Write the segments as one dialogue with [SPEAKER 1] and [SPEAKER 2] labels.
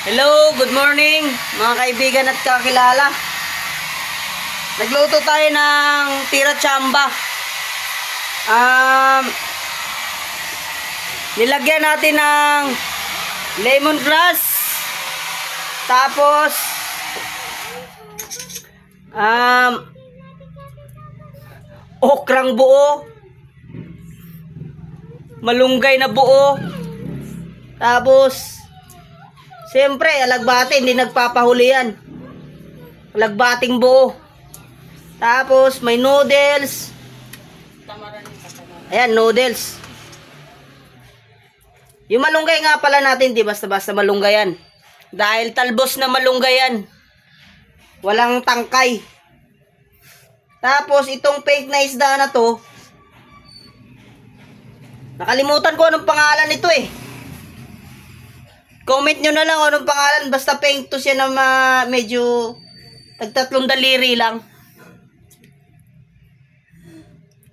[SPEAKER 1] Hello, good morning mga kaibigan at kakilala. Nagluto tayo ng tira chamba. Nilagyan natin ng lemongrass. Tapos okrang buo. Malunggay na buo. Tapos siyempre, alagbati, hindi nagpapahuli yan. Alagbating buo. Tapos, may noodles. Ayan, noodles. Yung malunggay nga pala natin, di basta-basta malunggay yan. Dahil talbos na malunggay yan. Walang tangkay. Tapos, itong fake na isda na to, nakalimutan ko anong pangalan nito eh. Comment nyo na lang anong pangalan. Basta pink to siya na medyo tagtatlong daliri lang.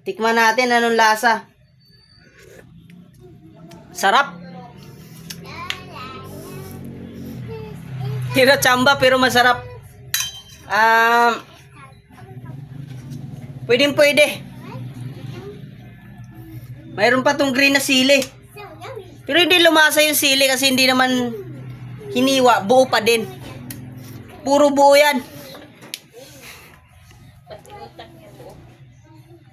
[SPEAKER 1] Tikman natin anong lasa. Sarap. Tira chamba pero masarap. Pwede. Mayroon pa tong green na sili. Pero hindi lumasa yung sili kasi hindi naman hiniwa. Buo pa din. Puro buo yan.